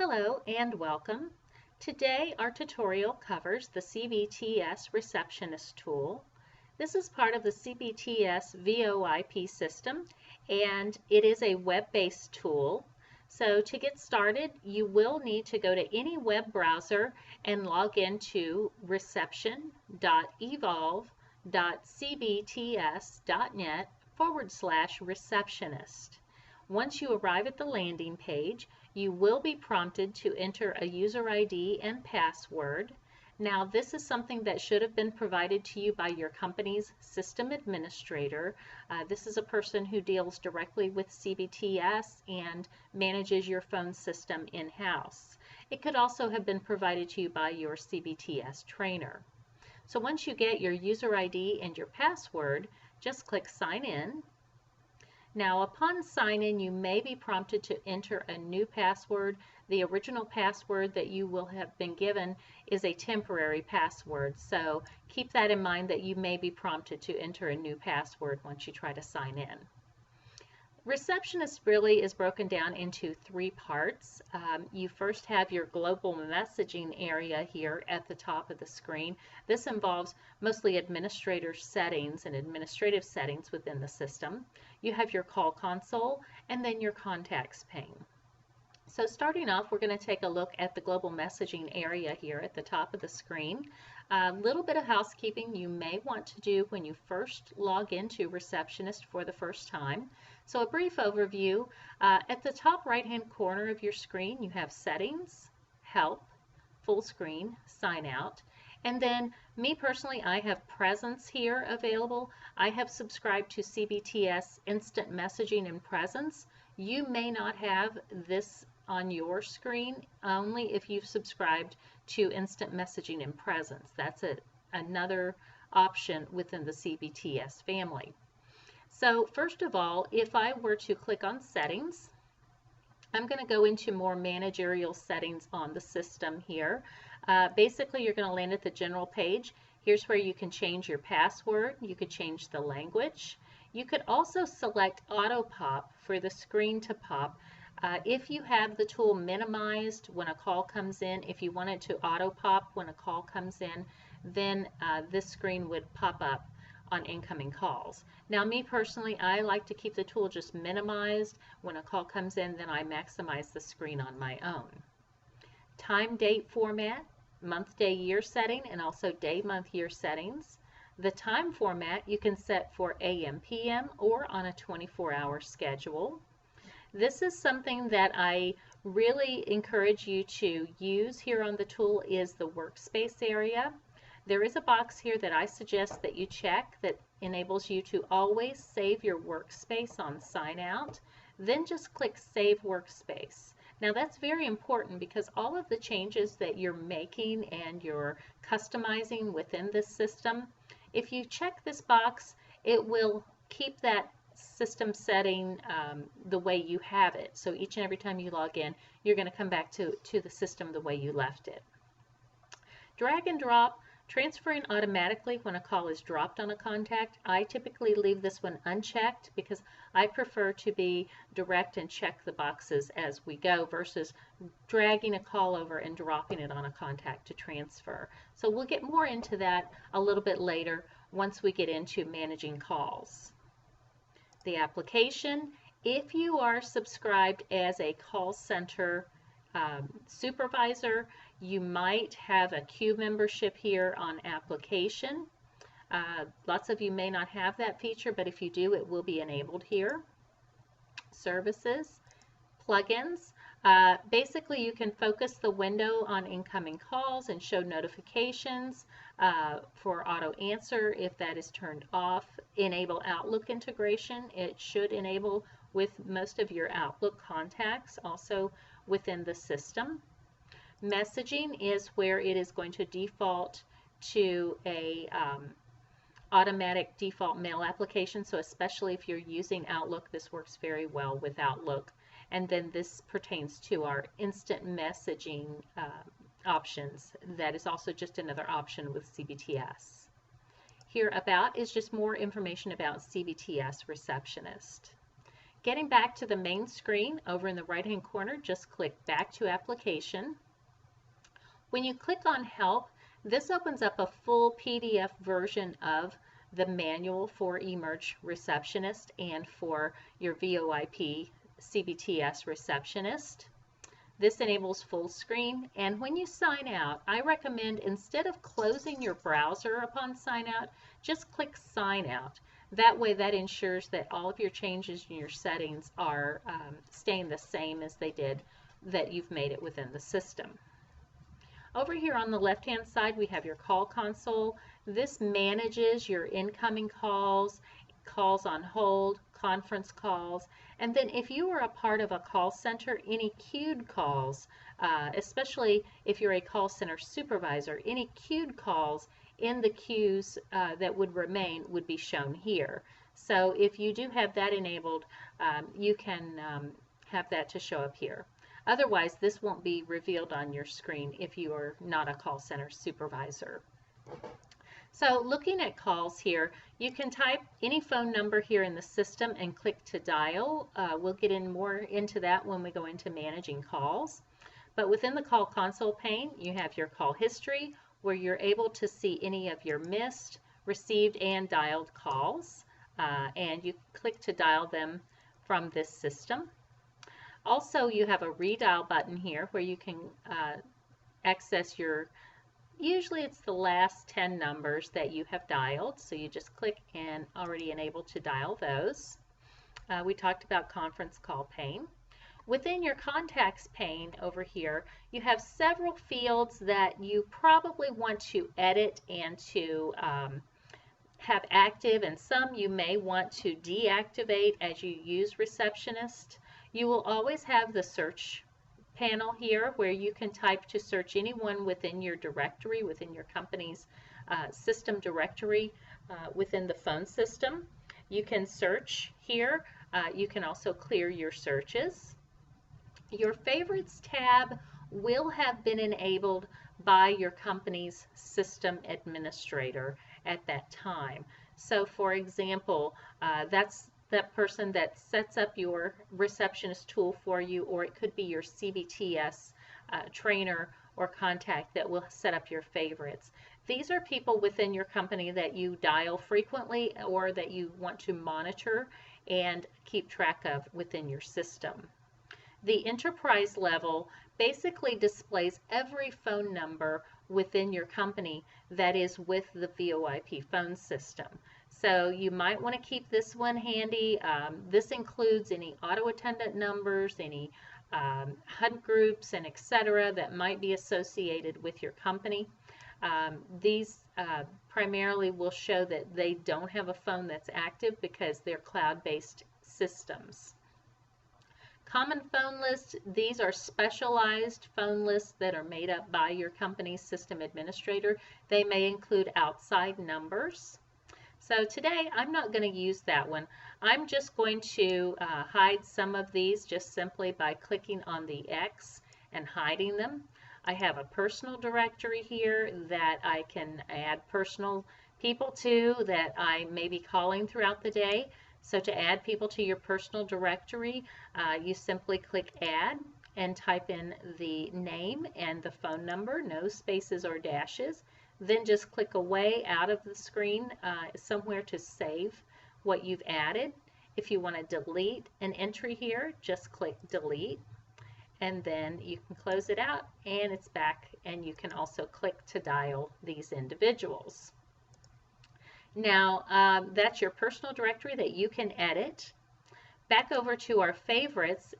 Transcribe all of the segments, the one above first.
Hello and welcome. Today our tutorial covers the CBTS Receptionist tool. This is part of the CBTS VoIP system and it is a web-based tool. So to get started, you will need to go to any web browser and log into reception.evolve.cbts.net/receptionist. Once you arrive at the landing page, you will be prompted to enter a user ID and password. Now, this is something that should have been provided to you by your company's system administrator. This is a person who deals directly with CBTS and manages your phone system in-house. It could also have been provided to you by your CBTS trainer. So once you get your user ID and your password, just click Sign In. Now, upon sign-in, you may be prompted to enter a new password. The original password that you will have been given is a temporary password, so keep that in mind that you may be prompted to enter a new password once you try to sign in. Receptionist really is broken down into three parts. You first have your global messaging area here at the top of the screen. This involves mostly administrator settings and administrative settings within the system. You have your call console and then your contacts pane. So starting off, we're going to take a look at the global messaging area here at the top of the screen. A little bit of housekeeping you may want to do when you first log into Receptionist for the first time. So a brief overview, at the top right-hand corner of your screen, you have Settings, Help, Full Screen, Sign Out, and then me personally, I have Presence here available. I have subscribed to CBTS Instant Messaging and Presence. You may not have this on your screen, only if you've subscribed to Instant Messaging and Presence. That's another option within the CBTS family. So first of all, if I were to click on Settings, I'm going to go into more managerial settings on the system here. Basically, you're going to land at the general page. Here's where you can change your password. You could change the language. You could also select Auto Pop for the screen to pop. If you have the tool minimized when a call comes in, if you want it to auto pop when a call comes in, then this screen would pop up on incoming calls. Now, me personally, I like to keep the tool just minimized. When a call comes in, then I maximize the screen on my own. Time, date format, month, day, year setting, and also day, month, year settings. The time format you can set for AM, PM, or on a 24-hour schedule. This is something that I really encourage you to use here on the tool is the workspace area. There is a box here that I suggest that you check that enables you to always save your workspace on sign out. Then just click Save Workspace. Now that's very important because all of the changes that you're making and you're customizing within this system, if you check this box, it will keep that system setting the way you have it. So each and every time you log in, you're going to come back to the system the way you left it. Drag and drop, transferring automatically when a call is dropped on a contact. I typically leave this one unchecked because I prefer to be direct and check the boxes as we go versus dragging a call over and dropping it on a contact to transfer. So we'll get more into that a little bit later once we get into managing calls. The application, if you are subscribed as a call center supervisor, you might have a queue membership here on application. Lots of you may not have that feature, but if you do, it will be enabled here. Services, plugins. Basically, you can focus the window on incoming calls and show notifications for auto answer if that is turned off. Enable Outlook integration. It should enable with most of your Outlook contacts also within the system. Messaging is where it is going to default to a automatic default mail application. So especially if you're using Outlook, this works very well with Outlook. And then this pertains to our instant messaging options. That is also just another option with CBTS. Here about is just more information about CBTS Receptionist. Getting back to the main screen, over in the right-hand corner, just click Back to Application. When you click on Help, this opens up a full PDF version of the manual for eMERGE Receptionist and for your VoIP CBTS Receptionist. This enables full screen, and when you sign out, I recommend instead of closing your browser upon sign out, just click Sign Out. That way that ensures that all of your changes in your settings are staying the same as they did that you've made it within the system. Over here on the left-hand side, we have your call console. This manages your incoming calls, calls on hold, conference calls, and then if you are a part of a call center, any queued calls, especially if you're a call center supervisor, any queued calls in the queues that would remain would be shown here. So if you do have that enabled, you can have that to show up here. Otherwise, this won't be revealed on your screen if you are not a call center supervisor. So looking at calls here, you can type any phone number here in the system and click to dial. We'll get in more into that when we go into managing calls. But within the call console pane, you have your call history where you're able to see any of your missed, received, and dialed calls. And you click to dial them from this system. Also, you have a redial button here where you can access your, usually it's the last 10 numbers that you have dialed, so you just click and already enabled to dial those. We talked about conference call pane. Within your contacts pane over here, you have several fields that you probably want to edit and to have active, and some you may want to deactivate as you use Receptionist. You will always have the search panel here where you can type to search anyone within your directory, within your company's system directory within the phone system. You can search here. You can also clear your searches. Your favorites tab will have been enabled by your company's system administrator at that time. So for example, that's that person that sets up your receptionist tool for you, or it could be your CBTS trainer or contact that will set up your favorites. These are people within your company that you dial frequently or that you want to monitor and keep track of within your system. The enterprise level basically displays every phone number within your company that is with the VoIP phone system. So you might want to keep this one handy. This includes any auto attendant numbers, any HUD groups, and etc. that might be associated with your company. These primarily will show that they don't have a phone that's active because they're cloud-based systems. Common phone lists, these are specialized phone lists that are made up by your company's system administrator. They may include outside numbers. So today I'm not going to use that one. I'm just going to hide some of these just simply by clicking on the X and hiding them. I have a personal directory here that I can add personal people to that I may be calling throughout the day. So to add people to your personal directory, you simply click Add and type in the name and the phone number, no spaces or dashes. Then just click away out of the screen somewhere to save what you've added. If you want to delete an entry here, just click Delete, and then you can close it out and it's back, and you can also click to dial these individuals. Now, that's your personal directory that you can edit. Back over to our favorites,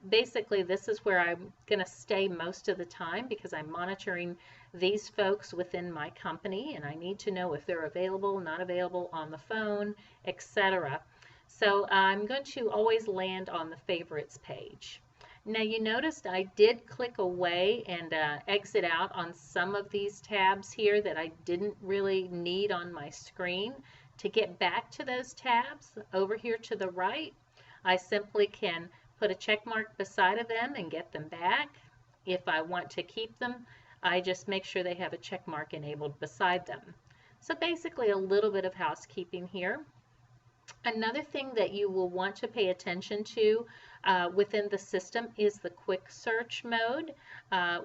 basically this is where I'm going to stay most of the time because I'm monitoring these folks within my company and I need to know if they're available, not available on the phone, etc. So I'm going to always land on the favorites page. Now you noticed I did click away and exit out on some of these tabs here that I didn't really need on my screen. To get back to those tabs over here to the right, I simply can put a check mark beside of them and get them back. If I want to keep them, I just make sure they have a check mark enabled beside them. So basically a little bit of housekeeping here. Another thing that you will want to pay attention to within the system is the quick search mode.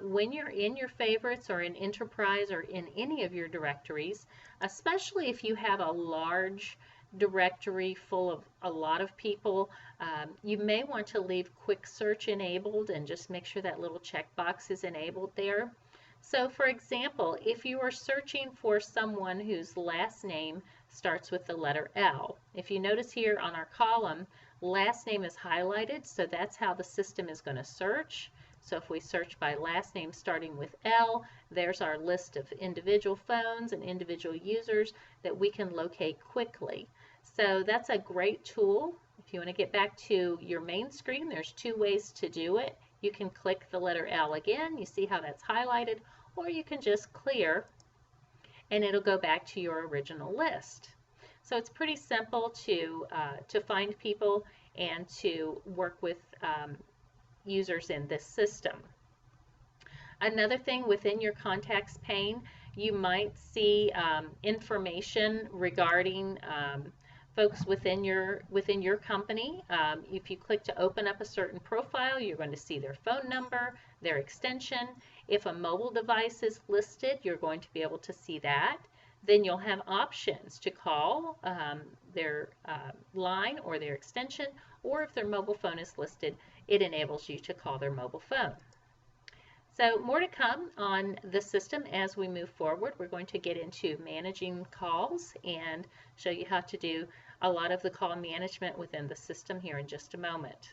When you're in your favorites or in Enterprise or in any of your directories, especially if you have a large directory full of a lot of people, you may want to leave quick search enabled and just make sure that little checkbox is enabled there. So for example, if you are searching for someone whose last name starts with the letter L, if you notice here on our column, last name is highlighted, so that's how the system is going to search. So if we search by last name starting with L, there's our list of individual phones and individual users that we can locate quickly. So that's a great tool. If you want to get back to your main screen, there's two ways to do it. You can click the letter L again, you see how that's highlighted, or you can just clear and it'll go back to your original list. So it's pretty simple to find people and to work with users in this system. Another thing within your contacts pane, you might see information regarding folks within your company. If you click to open up a certain profile, you're going to see their phone number, their extension. If a mobile device is listed, you're going to be able to see that. Then you'll have options to call their line or their extension, or if their mobile phone is listed, it enables you to call their mobile phone. So more to come on the system as we move forward. We're going to get into managing calls and show you how to do a lot of the call management within the system here in just a moment.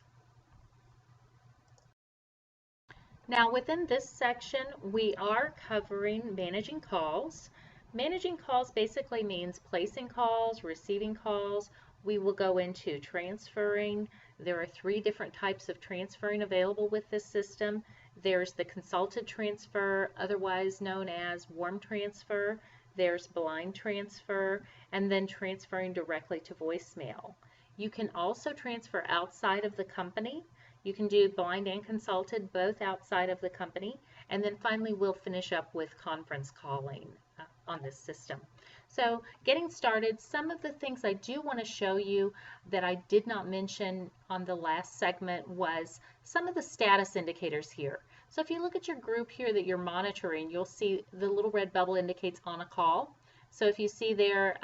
Now within this section, we are covering managing calls. Managing calls basically means placing calls, receiving calls. We will go into transferring. There are 3 different types of transferring available with this system. There's the consulted transfer, otherwise known as warm transfer. There's blind transfer, and then transferring directly to voicemail. You can also transfer outside of the company. You can do blind and consulted both outside of the company. And then finally we'll finish up with conference calling on this system. So getting started, some of the things I do want to show you that I did not mention on the last segment was some of the status indicators here. So if you look at your group here that you're monitoring, you'll see the little red bubble indicates on a call. So if you see there,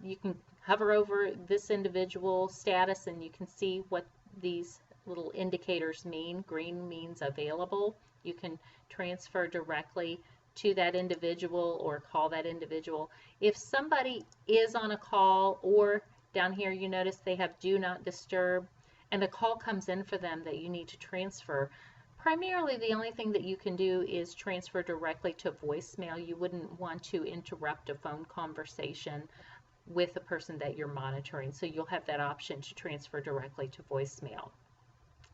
you can hover over this individual status and you can see what these little indicators mean. Green means available. You can transfer directly to that individual or call that individual. If somebody is on a call, or down here you notice they have do not disturb and a call comes in for them that you need to transfer, primarily the only thing that you can do is transfer directly to voicemail. You wouldn't want to interrupt a phone conversation with the person that you're monitoring, so you'll have that option to transfer directly to voicemail.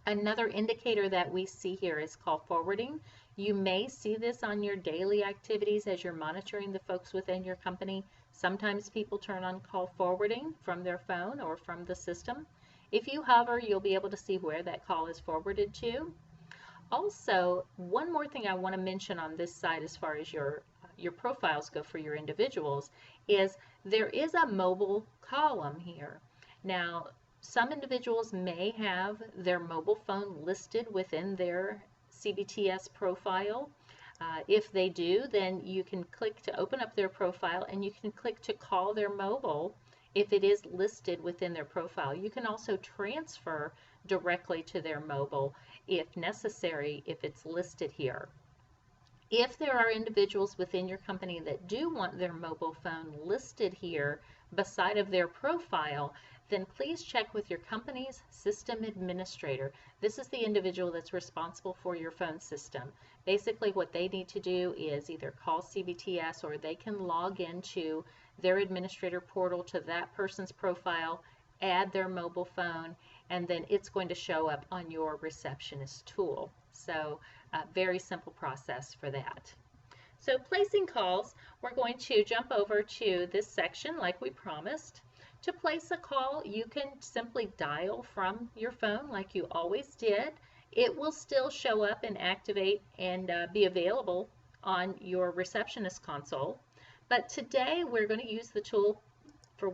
Another indicator that we see here is call forwarding. You may see this on your daily activities as you're monitoring the folks within your company. Sometimes people turn on call forwarding from their phone or from the system. If you hover, you'll be able to see where that call is forwarded to. Also, one more thing I want to mention on this side as far as your profiles go for your individuals is there is a mobile column here. Now, some individuals may have their mobile phone listed within their CBTS profile. If they do, then you can click to open up their profile and you can click to call their mobile if it is listed within their profile. You can also transfer directly to their mobile if necessary, if it's listed here. If there are individuals within your company that do want their mobile phone listed here beside of their profile, then please check with your company's system administrator. This is the individual that's responsible for your phone system. Basically what they need to do is either call CBTS or they can log into their administrator portal to that person's profile, add their mobile phone, and then it's going to show up on your receptionist tool. So very simple process for that. So placing calls, we're going to jump over to this section like we promised. To place a call, you can simply dial from your phone like you always did. It will still show up and activate and be available on your receptionist console. But today we're going to use the tool for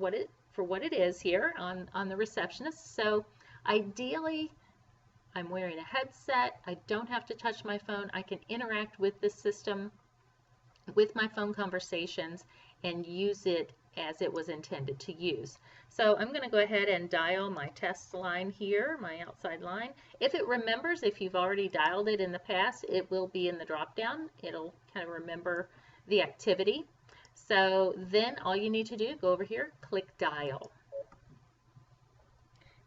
for what it is here on the Receptionist. So ideally, I'm wearing a headset. I don't have to touch my phone. I can interact with the system, with my phone conversations, and use it as it was intended to use. So I'm going to go ahead and dial my test line here, my outside line. If it remembers, if you've already dialed it in the past, it will be in the drop down. It'll kind of remember the activity. So then all you need to do, go over here, click dial.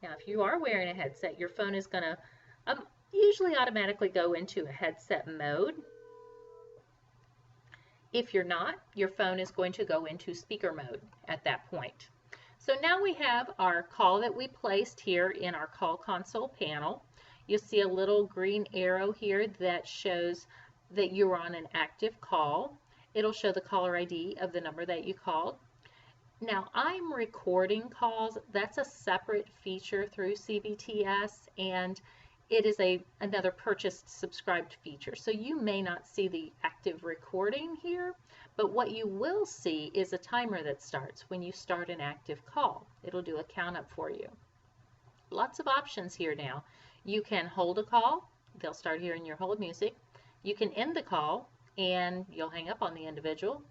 Now if you are wearing a headset, your phone is going to usually automatically go into a headset mode. If you're not, your phone is going to go into speaker mode at that point. So now we have our call that we placed here in our call console panel. You'll see a little green arrow here that shows that you're on an active call. It'll show the caller ID of the number that you called. Now I'm recording calls. That's a separate feature through CBTS, and it is another purchased subscribed feature. So you may not see the active recording here, but what you will see is a timer that starts when you start an active call. It'll do a count up for you. Lots of options here now. You can hold a call. They'll start hearing your hold music. You can end the call and you'll hang up on the individual.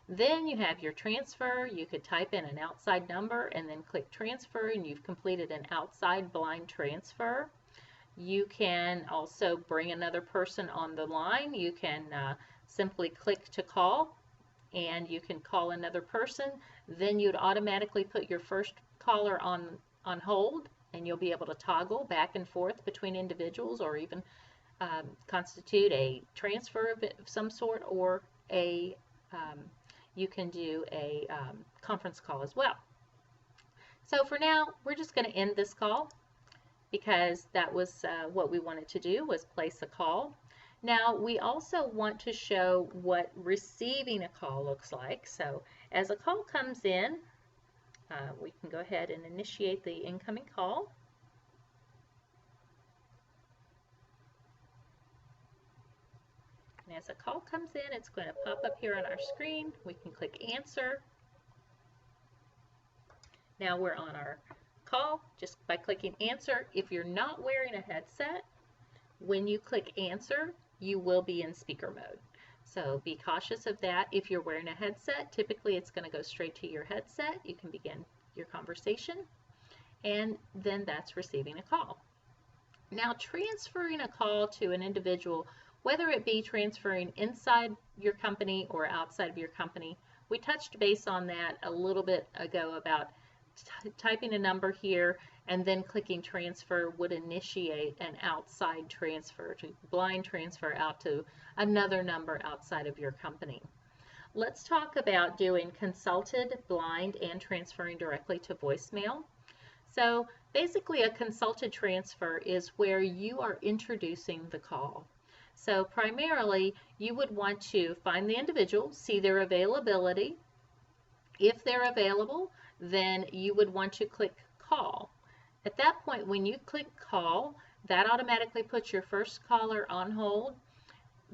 Then you have your transfer. You could type in an outside number and then click transfer, and you've completed an outside blind transfer. You can also bring another person on the line. You can simply click to call, and you can call another person. Then you'd automatically put your first caller on hold, and you'll be able to toggle back and forth between individuals, or even constitute a transfer of some sort, or you can do a conference call as well. So for now, we're just going to end this call, because that was what we wanted to do, was place a call. Now we also want to show what receiving a call looks like. So as a call comes in, we can go ahead and initiate the incoming call. And as a call comes in, it's going to pop up here on our screen. We can click answer. Now we're on our call just by clicking answer. If you're not wearing a headset, when you click answer, you will be in speaker mode. So be cautious of that. If you're wearing a headset, typically it's going to go straight to your headset. You can begin your conversation, and then that's receiving a call. Now transferring a call to an individual, whether it be transferring inside your company or outside of your company, we touched base on that a little bit ago about typing a number here and then clicking transfer would initiate an outside transfer, to blind transfer out to another number outside of your company. Let's talk about doing consulted, blind, and transferring directly to voicemail. So basically a consulted transfer is where you are introducing the call. So primarily you would want to find the individual, see their availability. If they're available, then you would want to click call. At that point, when you click call, that automatically puts your first caller on hold,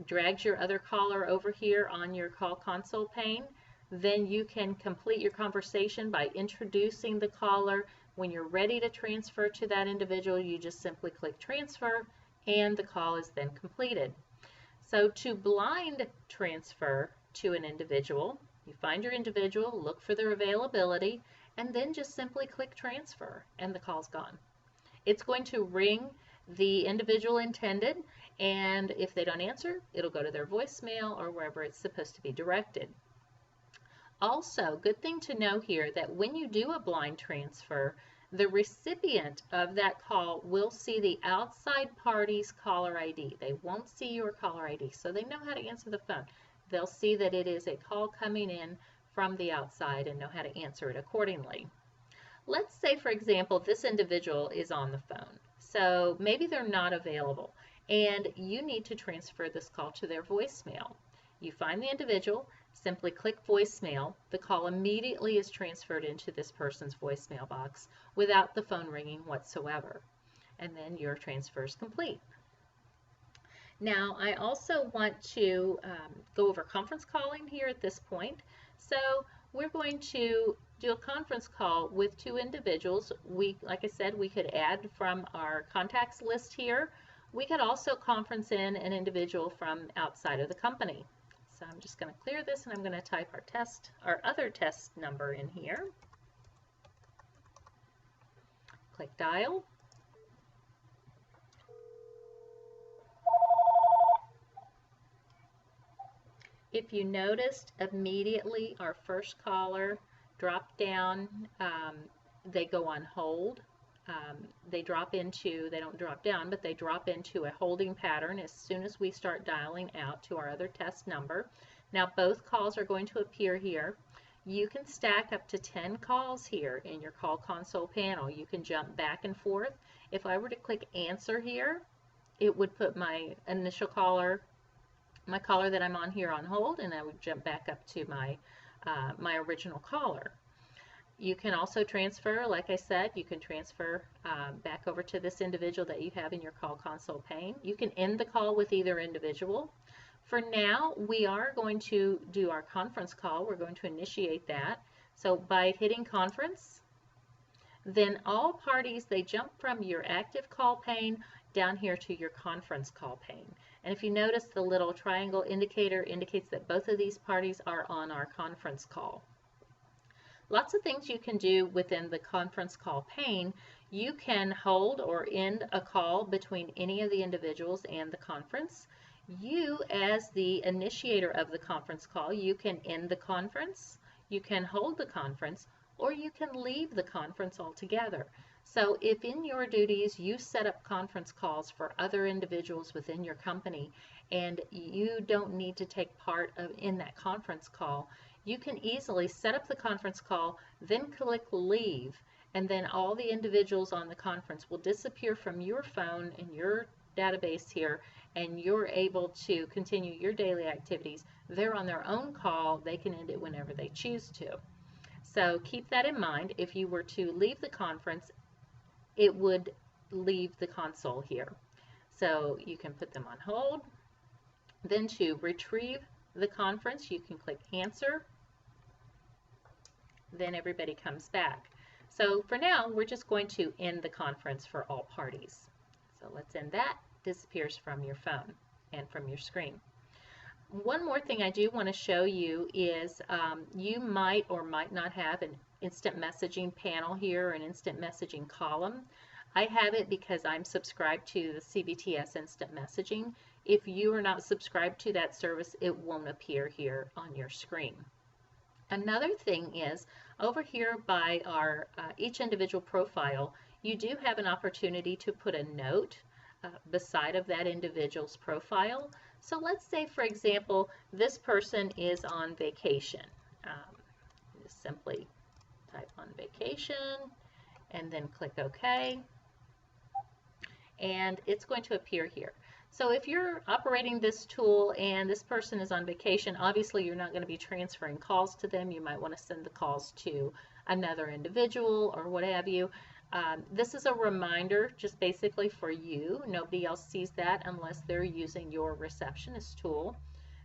drags your other caller over here on your call console pane. Then you can complete your conversation by introducing the caller. When you're ready to transfer to that individual, you just simply click transfer, and the call is then completed. So to blind transfer to an individual, you find your individual, look for their availability, and then just simply click transfer, and the call's gone. It's going to ring the individual intended, and if they don't answer, it'll go to their voicemail or wherever it's supposed to be directed. Also, good thing to know here that when you do a blind transfer, the recipient of that call will see the outside party's caller ID. They won't see your caller ID, so they know how to answer the phone. They'll see that it is a call coming in from the outside and know how to answer it accordingly. Let's say, for example, this individual is on the phone. So maybe they're not available, and you need to transfer this call to their voicemail. You find the individual, simply click voicemail. The call immediately is transferred into this person's voicemail box without the phone ringing whatsoever. And then your transfer is complete. Now, I also want to go over conference calling here at this point. So we're going to do a conference call with two individuals. Like I said, we could add from our contacts list here. We could also conference in an individual from outside of the company. So I'm just going to clear this and I'm going to type our other test number in here. Click dial. If you noticed, immediately our first caller dropped down, they go on hold. They don't drop down, but they drop into a holding pattern as soon as we start dialing out to our other test number. Now both calls are going to appear here. You can stack up to 10 calls here in your call console panel. You can jump back and forth. If I were to click answer here, it would put my initial caller, my caller that I'm on here, on hold, and I would jump back up to my my original caller. You can also transfer, like I said, you can transfer back over to this individual that you have in your call console pane. You can end the call with either individual. For now, we are going to do our conference call. We're going to initiate that. So by hitting conference, then all parties, they jump from your active call pane down here to your conference call pane. And if you notice, the little triangle indicator indicates that both of these parties are on our conference call. Lots of things you can do within the conference call pane. You can hold or end a call between any of the individuals and the conference. You, as the initiator of the conference call, you can end the conference, you can hold the conference, or you can leave the conference altogether. So if in your duties you set up conference calls for other individuals within your company and you don't need to take part in that conference call, you can easily set up the conference call, then click leave, and then all the individuals on the conference will disappear from your phone and your database here, and you're able to continue your daily activities. They're on their own call. They can end it whenever they choose to. So keep that in mind. If you were to leave the conference, it would leave the console here. So you can put them on hold. Then to retrieve the conference, you can click answer. Then everybody comes back. So for now, we're just going to end the conference for all parties. So let's end that. Disappears from your phone and from your screen. One more thing I do want to show you is you might or might not have an instant messaging panel here, an instant messaging column. I have it because I'm subscribed to the CBTS instant messaging. If you are not subscribed to that service, it won't appear here on your screen. Another thing is over here by our each individual profile, you do have an opportunity to put a note beside of that individual's profile. So let's say, for example, this person is on vacation. Just simply type on vacation and then click OK. And it's going to appear here. So if you're operating this tool and this person is on vacation, obviously you're not going to be transferring calls to them. You might want to send the calls to another individual or what have you. This is a reminder just basically for you. Nobody else sees that unless they're using your receptionist tool.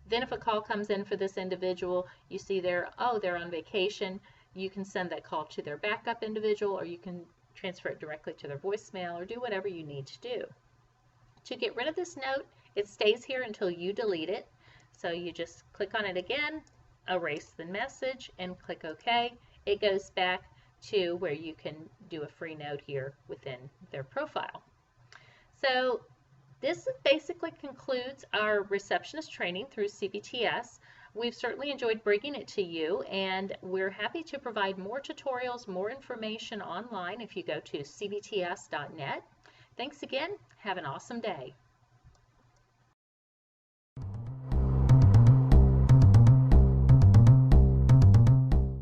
Then if a call comes in for this individual, you see there, oh, they're on vacation. You can send that call to their backup individual, or you can transfer it directly to their voicemail, or do whatever you need to do. To get rid of this note, it stays here until you delete it. So you just click on it again, erase the message, and click OK. It goes back to where you can do a free note here within their profile. So this basically concludes our receptionist training through CBTS. We've certainly enjoyed bringing it to you, and we're happy to provide more tutorials, more information online if you go to cbts.net. Thanks again. Have an awesome day.